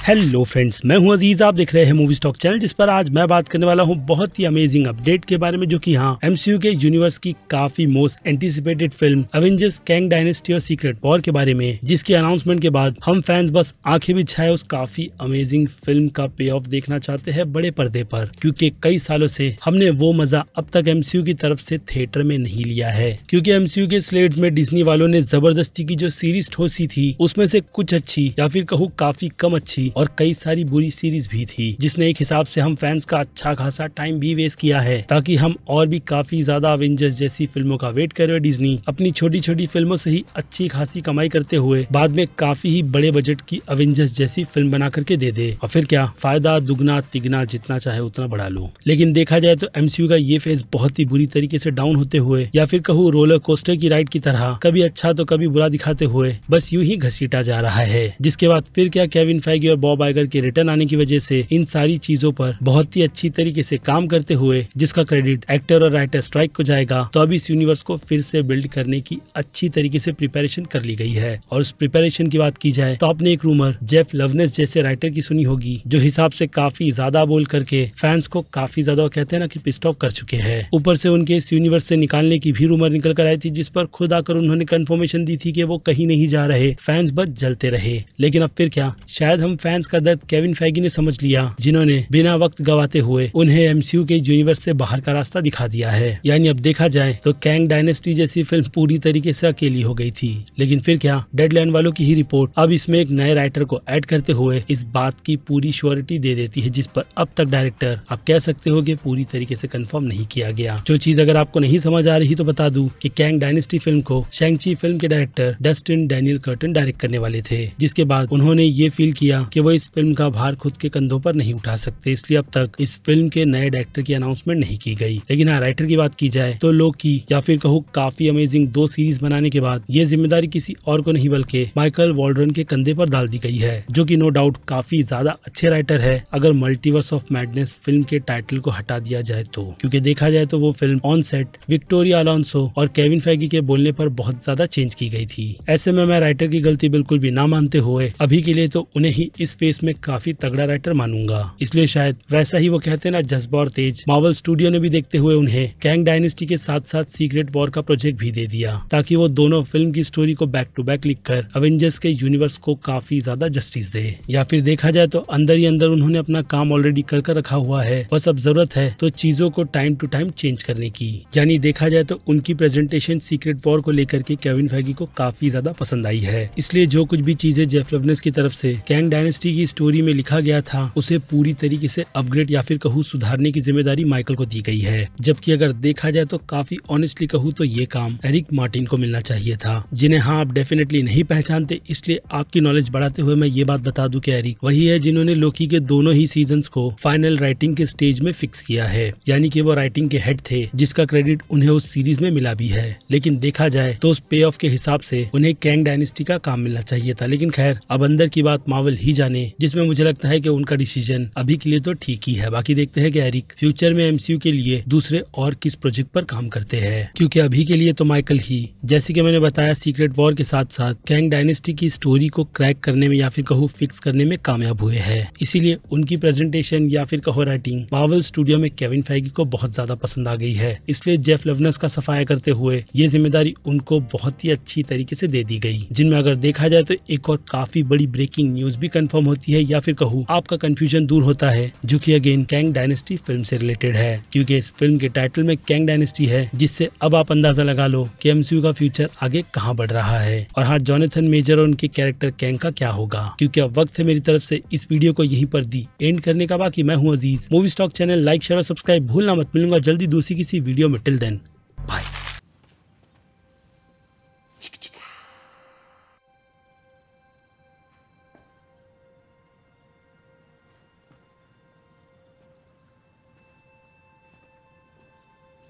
Hello friends, मैं हूं अजीज। आप देख रहे हैं मूवी स्टॉक चैनल, जिस पर आज मैं बात करने वाला हूं बहुत ही अमेजिंग अपडेट के बारे में, जो कि हाँ एमसीयू के यूनिवर्स की काफी most anticipated film Avengers Kang dynasty और सीक्रेट वॉर के बारे में, जिसकी अनाउंसमेंट के बाद हम फैंस बस आंखें बिछाए उस काफी अमेजिंग फिल्म का पे ऑफ देखना चाहते हैं बड़े पर्दे पर, क्योंकि कई सालों से हमने वो मजा अब तक एमसीयू की तरफ से थिएटर में नहीं लिया है। क्योंकि एमसीयू के स्लेट्स में डिज्नी वालों ने जबरदस्ती की जो सीरीज ठोसी थी, उसमें से कुछ अच्छी या फिर कहूँ काफी कम अच्छी और कई सारी बुरी सीरीज भी थी, जिसने एक हिसाब से हम फैंस का अच्छा खासा टाइम भी वेस्ट किया है, ताकि हम और भी काफी ज्यादा अवेंजर्स जैसी फिल्मों का वेट करे। डिज्नी अपनी छोटी छोटी फिल्मों से ही अच्छी खासी कमाई करते हुए बाद में काफी ही बड़े बजट की अवेंजर्स जैसी फिल्म बना करके दे दे, और फिर क्या फायदा दुगना तिगना जितना चाहे उतना बढ़ा लो। लेकिन देखा जाए तो एमसीयू का ये फेज बहुत ही बुरी तरीके से डाउन होते हुए, या फिर कहूँ रोलर कोस्टर की राइड की तरह कभी अच्छा तो कभी बुरा दिखाते हुए बस यूं ही घसीटा जा रहा है। जिसके बाद फिर क्या केविन फेगी और बॉब आइगर के रिटर्न आने की वजह से इन सारी चीजों पर बहुत ही अच्छी तरीके से काम करते हुए, जिसका क्रेडिट एक्टर और राइटर स्ट्राइक को जाएगा, तो अब इस यूनिवर्स को फिर से बिल्ड करने की अच्छी तरीके से प्रिपरेशन कर ली गई है। और उस प्रिपरेशन की बात की जाए तो आपने एक रूमर जेफ लवनेस जैसे राइटर की सुनी होगी, जो हिसाब से काफी ज्यादा बोल करके फैंस को काफी ज्यादा कहते हैं ना कि पिस्ट ऑफ कर चुके हैं। ऊपर से उनके इस यूनिवर्स से निकालने की भी रूमर निकल कर आई थी, जिस पर खुद आकर उन्होंने कंफर्मेशन दी थी कि वो कहीं नहीं जा रहे, फैंस बस जलते रहे। लेकिन अब फिर क्या, शायद हम फैंस का दर्द केविन फेगी ने समझ लिया, जिन्होंने बिना वक्त गवाते हुए उन्हें एमसीयू के यूनिवर्स से बाहर का रास्ता दिखा दिया है। यानी अब देखा जाए तो कैंग डायनेस्टी जैसी फिल्म पूरी तरीके से अकेली हो गई थी। लेकिन फिर क्या, डेडलाइन वालों की ही रिपोर्ट अब इसमें एक नए राइटर को ऐड करते हुए इस बात की पूरी श्योरिटी दे देती है, जिस पर अब तक डायरेक्टर आप कह सकते हो कि पूरी तरीके से कंफर्म नहीं किया गया। जो चीज अगर आपको नहीं समझ आ रही तो बता दूं कि कैंग डायनेस्टी फिल्म को शैंग-ची फिल्म के director Dustin Daniel curtain direct करने वाले थे, जिसके बाद उन्होंने ये फील किया कि वो इस फिल्म का भार खुद के कंधों पर नहीं उठा सकते, इसलिए अब तक इस फिल्म के नए डायरेक्टर की अनाउंसमेंट नहीं की गई। लेकिन हाँ, राइटर की बात की जाए तो लोकी या फिर कहूँ काफी अमेजिंग 2 सीरीज बनाने के बाद ये जिम्मेदारी किसी और को नहीं बल्कि माइकल वॉल्डरन के कंधे पर डाल दी गई है, जो कि नो डाउट काफी ज्यादा अच्छे राइटर है, अगर मल्टीवर्स ऑफ मैडनेस फिल्म के टाइटल को हटा दिया जाए तो। क्योंकि देखा जाए तो वो film on set Victoria Alonso और केविन फेगी के बोलने पर बहुत ज्यादा चेंज की गई थी। ऐसे में मैं राइटर की गलती बिल्कुल भी ना मानते हुए अभी के लिए तो उन्हें ही इस फेस में काफी तगड़ा राइटर मानूंगा। इसलिए शायद वैसा ही वो कहते हैं ना जज्बा और तेज, मार्वल स्टूडियो ने भी देखते हुए उन्हें कैंग डायनेस्टी के साथ साथ सीक्रेट वॉर का प्रोजेक्ट भी दे दिया, ताकि वो दोनों फिल्म की स्टोरी को बैक टू बैक लिखकर अवेंजर्स के यूनिवर्स को काफी ज्यादा जस्टिस दे। या फिर देखा जाए तो अंदर ही अंदर उन्होंने अपना काम ऑलरेडी कर रखा हुआ है, बस अब जरूरत है तो चीजों को टाइम टू टाइम चेंज करने की। यानी देखा जाए तो उनकी प्रेजेंटेशन सीक्रेट वॉर को लेकर के केविन फेगी को काफी ज्यादा पसंद आई है। इसलिए जो कुछ भी चीजें जेफ लवनेस की तरफ से कैंग डायनेस्टी की स्टोरी में लिखा गया था, उसे पूरी तरीके से अपग्रेड या फिर कहूँ सुधारने की जिम्मेदारी माइकल को दी गई है। जबकि अगर देखा जाए तो काफी ऑनेस्टली कहूँ तो ये काम एरिक मार्टिन को मिलना चाहिए था, जिन्हें हाँ आप डेफिनेटली नहीं पहचानते, इसलिए आपकी नॉलेज बढ़ाते हुए मैं ये बात बता दूं कि एरिक वही है जिन्होंने लोकी के दोनों ही सीजन्स को फाइनल राइटिंग के स्टेज में फिक्स किया है। यानी कि वो राइटिंग के हेड थे, जिसका क्रेडिट उन्हें उस सीरीज में मिला भी है। लेकिन देखा जाए तो उस पे ऑफ के हिसाब से उन्हें कैंग डायनेस्टी का काम मिलना चाहिए था। लेकिन खैर, अब अंदर की बात मार्वल ही जाने, जिसमें मुझे लगता है कि उनका डिसीजन अभी के लिए तो ठीक ही है। बाकी देखते हैं कि एरिक फ्यूचर में एमसीयू के लिए दूसरे और किस प्रोजेक्ट पर काम करते हैं, क्योंकि अभी के लिए तो माइकल ही, जैसे कि मैंने बताया, सीक्रेट वॉर के साथ साथ कैंग डायनेस्टी की स्टोरी को क्रैक करने में या फिर कहूँ फिक्स करने में कामयाब हुए हैं। इसीलिए उनकी प्रेजेंटेशन या फिर कहो राइटिंग मार्वल स्टूडियो में केविन फेगी को बहुत ज्यादा पसंद आ गई है। इसलिए जेफ लवनेस का सफाया करते हुए ये जिम्मेदारी उनको बहुत ही अच्छी तरीके से दे दी गई, जिनमें अगर देखा जाए तो एक और काफी बड़ी ब्रेकिंग न्यूज भी कंफर्म होती है, या फिर कहूँ आपका कंफ्यूजन दूर होता है, जो कि अगेन कैंग डायनेस्टी फिल्म से रिलेटेड है। क्योंकि इस फिल्म के टाइटल में कैंग डायनेस्टी है, जिससे अब आप अंदाजा लगा लो कि एमसीयू का फ्यूचर आगे कहां बढ़ रहा है, और हाँ जोनाथन मेजर और उनके कैरेक्टर कैंग का क्या होगा। क्योंकि अब वक्त है मेरी तरफ से इस वीडियो को यहीं पर दी एंड करने का। बाकी मैं हूँ Aziz, movie stock channel like share और सब्सक्राइब भूलना मत। मिलूंगा जल्दी दूसरी किसी वीडियो में। Till then bye.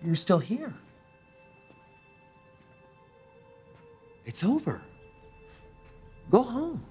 You're still here. It's over. Go home.